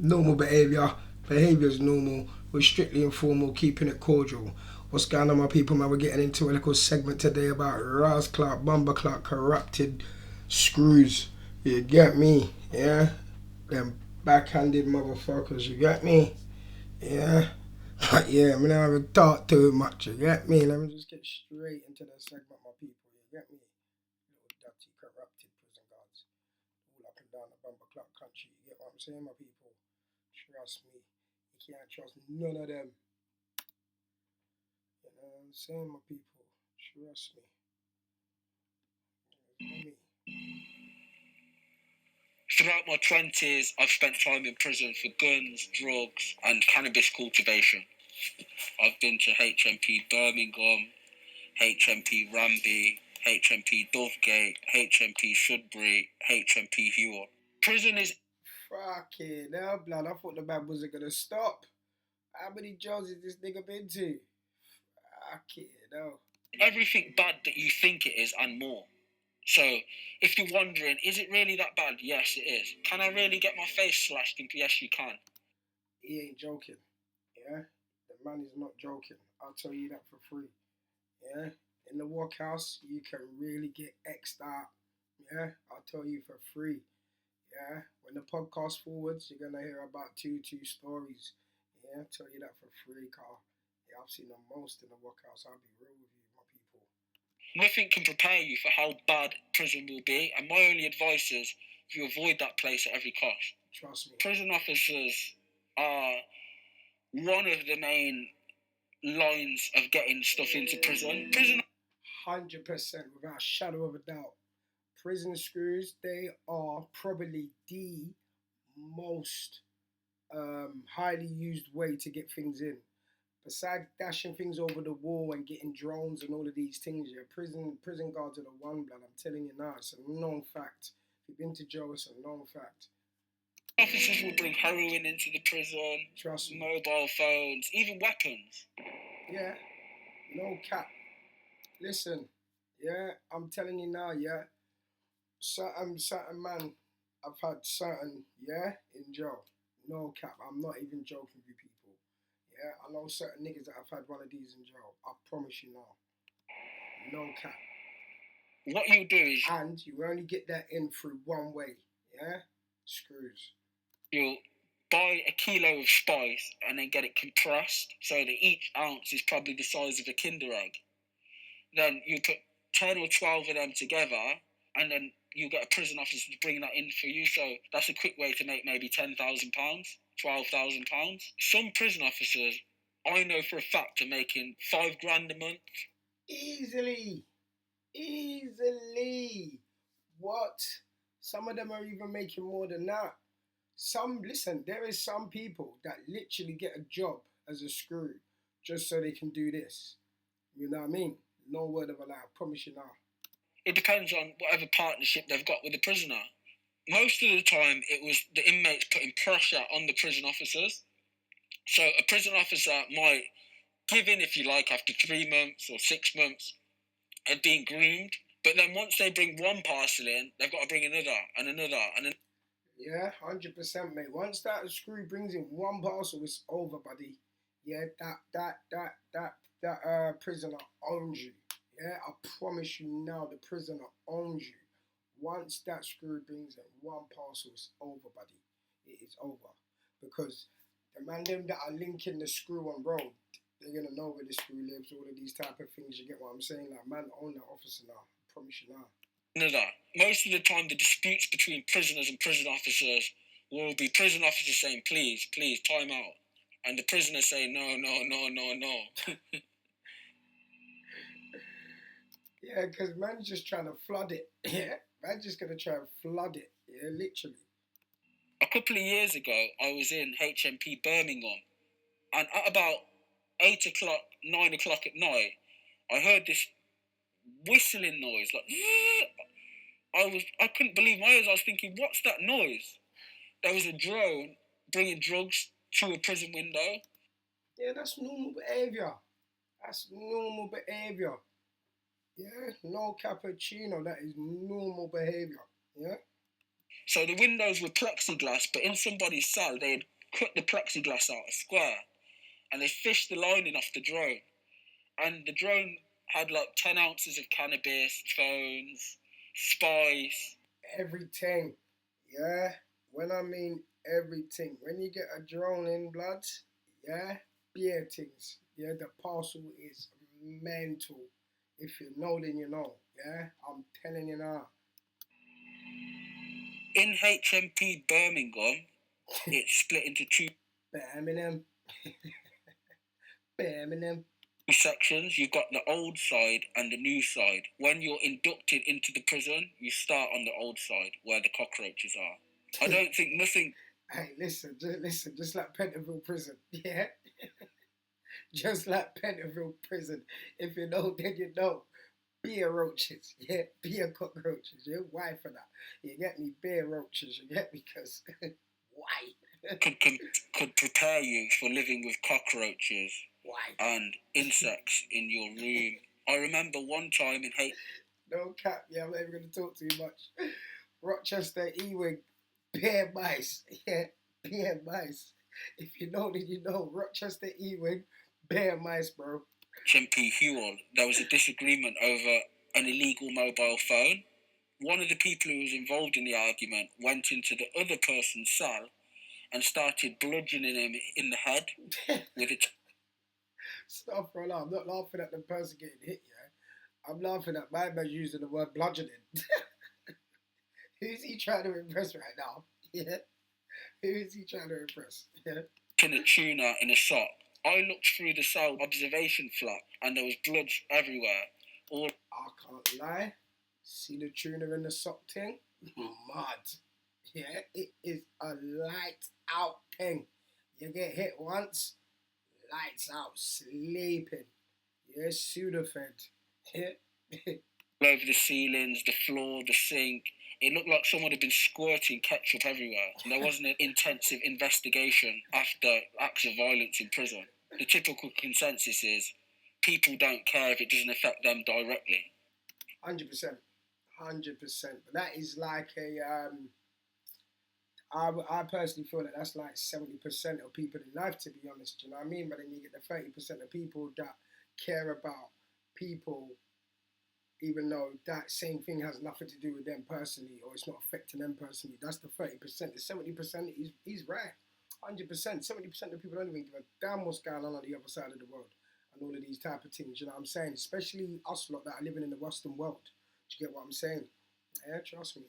Normal behaviour. Behaviour is normal. We're strictly informal, keeping it cordial. What's going on, my people, man? We're getting into a little segment today about Ras Clark, Bumba Clark, corrupted screws. You get me? Yeah? Them backhanded motherfuckers, you get me? Yeah? But yeah, I'm not having talk too much, you get me? Let me just get straight into the segment, my people, you get me? Little dirty, corrupted prison guards. All up and down the Bumba Clark country, you get what I'm saying, my people? Trust me, you can't trust none of them. You know what I'm saying, my people? Trust me. Me. Throughout my 20s, I've spent time in prison for guns, drugs, and cannabis cultivation. I've been to HMP Birmingham, HMP Ramby, HMP Dovegate, HMP Sudbury, HMP Huon. Prison is Fucking hell, blood. I thought the man wasn't gonna stop. How many jails has this nigga been to? Fucking hell. everything bad that you think it is and more. So, if you're wondering, is it really that bad? Yes, it is. Can I really get my face slashed? Yes, you can. He ain't joking. Yeah? The man is not joking. I'll tell you that for free. Yeah? In the workhouse, you can really get X'd out. Yeah? I'll tell you for free. Yeah? When the podcast forwards, you're gonna hear about two stories. Yeah? I'll tell you that for free, Carl. Yeah, I've seen the most in the workhouse. I'll be real with you, my people. Nothing can prepare you for how bad prison will be, and my only advice is you avoid that place at every cost. Trust me. Prison officers are one of the main lines of getting stuff into prison. 100%, without a shadow of a doubt. Prison screws, they are probably the most highly used way to get things in. Besides dashing things over the wall and getting drones and all of these things, yeah, prison guards are the one, blood. I'm telling you now, it's a known fact. If you've been to jail, it's a known fact. Officers will bring heroin into the prison, trust me, mobile phones, even weapons. Yeah, no cap. Listen, yeah, I'm telling you now, yeah, certain man, I've had certain, yeah, in jail. No cap, I'm not even joking with you people. Yeah, I know certain niggas that have had one of these in jail. I promise you now. No cap. What you do is, and you only get that in through one way, yeah? Screws. You'll buy a kilo of spice and then get it compressed so that each ounce is probably the size of a Kinder egg. Then you put 10 or 12 of them together, and then you get a prison officer to bring that in for you. So that's a quick way to make maybe £10,000, £12,000. Some prison officers, I know for a fact, are making £5,000 a month. Easily. What? Some of them are even making more than that. Listen, there is some people that literally get a job as a screw just so they can do this. You know what I mean? No word of a lie, I promise you now. It depends on whatever partnership they've got with the prisoner. Most of the time, it was the inmates putting pressure on the prison officers. So a prison officer might give in, if you like, after 3 months or 6 months of being groomed. But then once they bring one parcel in, they've got to bring another and another and another. Yeah, 100%, mate. Once that screw brings in one parcel, it's over, buddy. Yeah, that prisoner owns you. Yeah, I promise you now, the prisoner owns you. Once that screw brings in one parcel, it's over, buddy. It is over. Because the man them that are linking the screw on road, they're gonna know where the screw lives, all of these type of things. You get what I'm saying? Like, man, own that officer now. I promise you now. Another. Most of the time, the disputes between prisoners and prison officers will be prison officers saying, please, time out. And the prisoners saying, no. Yeah, because man's just trying to flood it. Yeah, man's just going to try and flood it. Yeah, literally. A couple of years ago, I was in HMP Birmingham. And at about 8 o'clock, 9 o'clock at night, I heard this whistling noise. Like, I couldn't believe my ears. I was thinking, what's that noise? There was a drone bringing drugs through a prison window. Yeah, that's normal behaviour. Yeah, no cappuccino. That is normal behaviour. Yeah. So the windows were plexiglass, but in somebody's cell, they had cut the plexiglass out a square and they fished the lining off the drone. And the drone had like 10 ounces of cannabis, phones, spice. Everything. Yeah? When I mean everything. When you get a drone in, blood, yeah? Beer things. Yeah, the parcel is mental. If you know, then you know. Yeah? I'm telling you now. In HMP Birmingham, it's split into two Birmingham. Birmingham. sections. You've got the old side and the new side. When you're inducted into the prison, you start on the old side where the cockroaches are. I don't think nothing. Hey, listen, just like Pentonville Prison. Yeah? Just like Pentonville Prison. If you know, then you know. Beer roaches, yeah, beer cockroaches, yeah, why for that? You get me, beer roaches, you get me, because why? could prepare you for living with cockroaches Why? and insects in your room. I remember one time in No cap, yeah, I'm not even going to talk too much. Rochester, Ewing, beer mice, yeah, beer mice. If you know, then you know. Rochester, Ewing, bear mice, bro. HMP Hewell, there was a disagreement over an illegal mobile phone. One of the people who was involved in the argument went into the other person's cell and started bludgeoning him in the head with a Stop for a laugh. I'm not laughing at the person getting hit, yeah. I'm laughing at my man using the word bludgeoning. Who's he trying to impress right now? Yeah. Who is he trying to impress? Yeah. tin of tuna in a sock. I looked through the cell observation flap and there was blood everywhere. All I can't lie. See the tuna in the sock thing? Mad. Yeah, it is a light out thing. You get hit once, lights out, sleeping. Yeah, Sudafed. Yeah. over the ceilings, the floor, the sink. It looked like someone had been squirting ketchup everywhere. And there wasn't an intensive investigation after acts of violence in prison. The typical consensus is people don't care if it doesn't affect them directly. 100%. 100%. But that is like I personally feel that that's like 70% of people in life, to be honest. You know what I mean? But then you get the 30% of people that care about people, even though that same thing has nothing to do with them personally, or it's not affecting them personally. That's the 30%. The 70% is rare. 100%. 70% of people don't even give a damn what's going on the other side of the world and all of these type of things. You know what I'm saying? Especially us lot that are living in the Western world. Do you get what I'm saying? Yeah, trust me.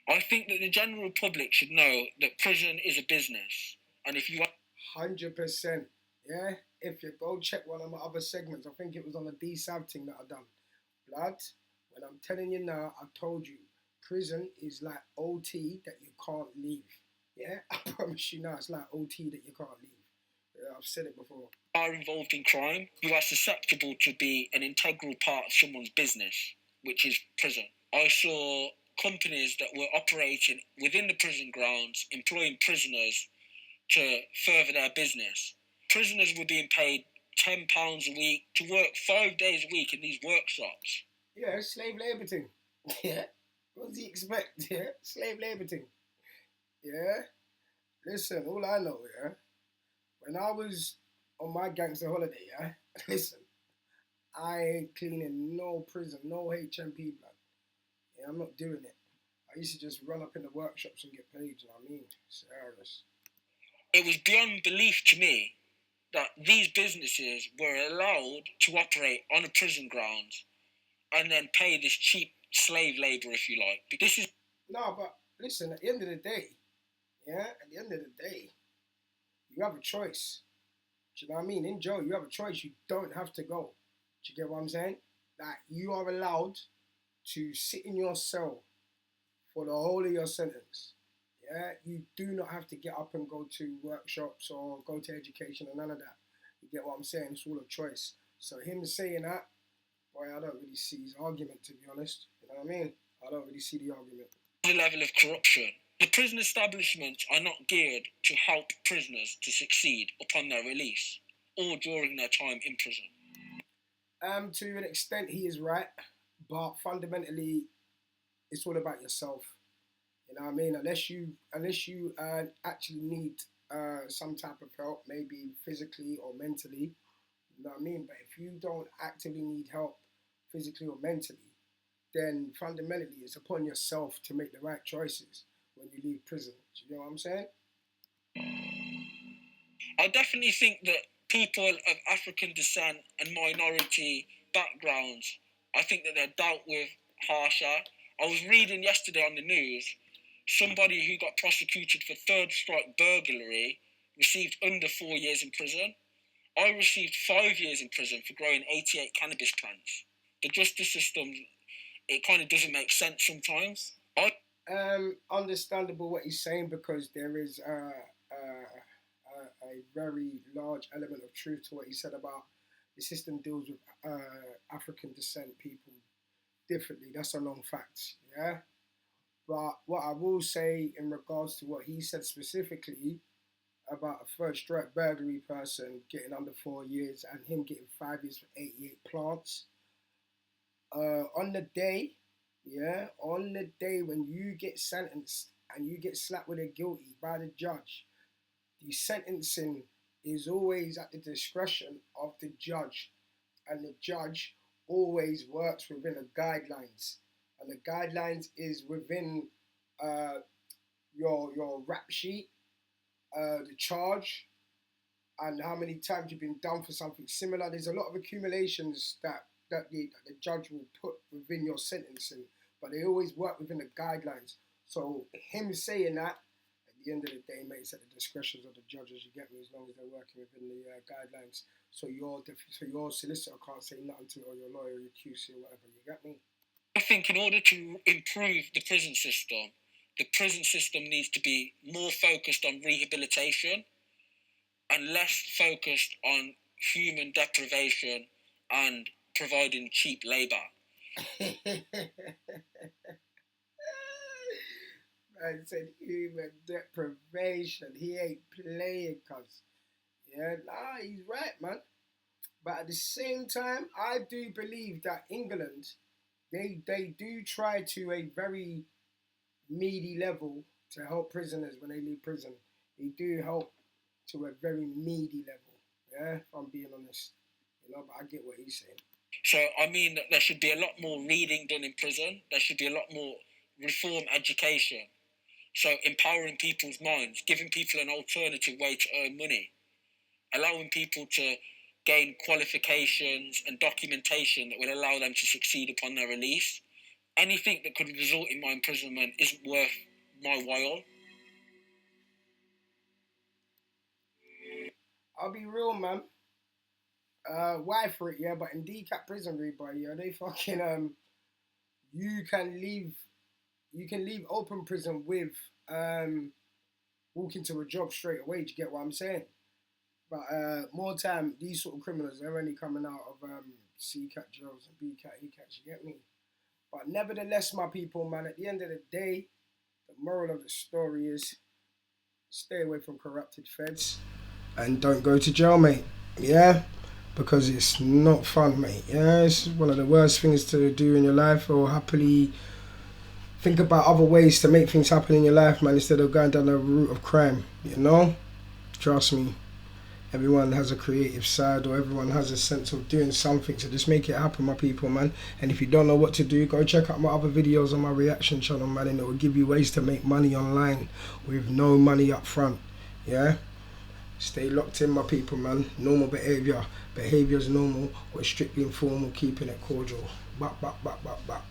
I think that the general public should know that prison is a business. And if you 100%. Yeah? If you go check one of my other segments, I think it was on the D-Sav thing that I done. Blood, when I'm telling you now, I told you, prison is like OT that you can't leave. Yeah? I promise you now, it's like OT that you can't leave. Yeah, I've said it before. Are involved in crime, you are susceptible to be an integral part of someone's business, which is prison. I saw companies that were operating within the prison grounds, employing prisoners to further their business. Prisoners were being paid £10 a week to work 5 days a week in these workshops. Yeah, slave labour thing. Yeah. What does he expect? Yeah, slave labour thing. Yeah. Listen, all I know, yeah, when I was on my gangster holiday, yeah, listen, I ain't cleaning no prison, no HMP blood. Yeah, I'm not doing it. I used to just run up in the workshops and get paid, you know what I mean? Serious. It was beyond belief to me that these businesses were allowed to operate on a prison grounds and then pay this cheap slave labour, if you like. This is No, but listen, at the end of the day, yeah, at the end of the day, you have a choice. Do you know what I mean? In jail, you have a choice. You don't have to go. Do you get what I'm saying? That you are allowed to sit in your cell for the whole of your sentence. Yeah, you do not have to get up and go to workshops or go to education or none of that. You get what I'm saying? It's all a choice. So him saying that, boy, I don't really see his argument, to be honest. You know what I mean? I don't really see the argument. the level of corruption. The prison establishments are not geared to help prisoners to succeed upon their release or during their time in prison. To an extent, he is right, but fundamentally, it's all about yourself. You know what I mean? Unless you actually need some type of help, maybe physically or mentally. You know what I mean? But if you don't actively need help physically or mentally, then fundamentally it's upon yourself to make the right choices when you leave prison. Do you know what I'm saying? I definitely think that people of African descent and minority backgrounds, I think that they're dealt with harsher. I was reading yesterday on the news, somebody who got prosecuted for third strike burglary received under 4 years in prison. I received 5 years in prison for growing 88 cannabis plants. The justice system, it kind of doesn't make sense sometimes. Understandable what he's saying, because there is a very large element of truth to what he said about the system deals with African descent people differently. That's a known fact, yeah? But what I will say in regards to what he said specifically about a first strike burglary person getting under 4 years and him getting 5 years for 88 plants, on the day, yeah, on the day when you get sentenced and you get slapped with a guilty by the judge, the sentencing is always at the discretion of the judge, and the judge always works within the guidelines, and the guidelines is within your rap sheet, the charge, and how many times you've been done for something similar. There's a lot of accumulations that the judge will put within your sentencing, but they always work within the guidelines. So him saying that, at the end of the day, mate, it's at the discretion of the judges. You get me? As long as they're working within the guidelines. So your solicitor can't say nothing to it, or your lawyer, or your QC, or whatever. You get me? I think in order to improve the prison system needs to be more focused on rehabilitation and less focused on human deprivation and providing cheap labour. Man said human deprivation. He ain't playing, cuz. Yeah, nah, he's right, man. But at the same time, I do believe that England, they do try to a very meaty level to help prisoners when they leave prison. They do help to a very meaty level. Yeah, if I'm being honest. But I get what he's saying. So, I mean that there should be a lot more reading done in prison. There should be a lot more reform education. So, empowering people's minds, giving people an alternative way to earn money, allowing people to gain qualifications and documentation that will allow them to succeed upon their release. Anything that could result in my imprisonment isn't worth my while. I'll be real, man. Why for it, yeah? But in DCAT prison reaper, yeah, they fucking you can leave open prison with walking to a job straight away. Do you get what I'm saying? But more time, these sort of criminals, they're only coming out of C-cat jails and B-cat, E-cat. You get me? But nevertheless, my people, man, at the end of the day, the moral of the story is stay away from corrupted feds and don't go to jail, mate. Yeah? Because it's not fun, mate. Yeah, it's one of the worst things to do in your life. Or happily think about other ways to make things happen in your life, man, instead of going down the route of crime. You know? Trust me. Everyone has a creative side, or everyone has a sense of doing something, so just make it happen, my people, man. And if you don't know what to do, go check out my other videos on my reaction channel, man, and it will give you ways to make money online with no money up front. Yeah? Stay locked in, my people, man. Normal behaviour. Behaviour's normal. We're strictly informal, keeping it cordial. Bap, bap, bap, bap, bap.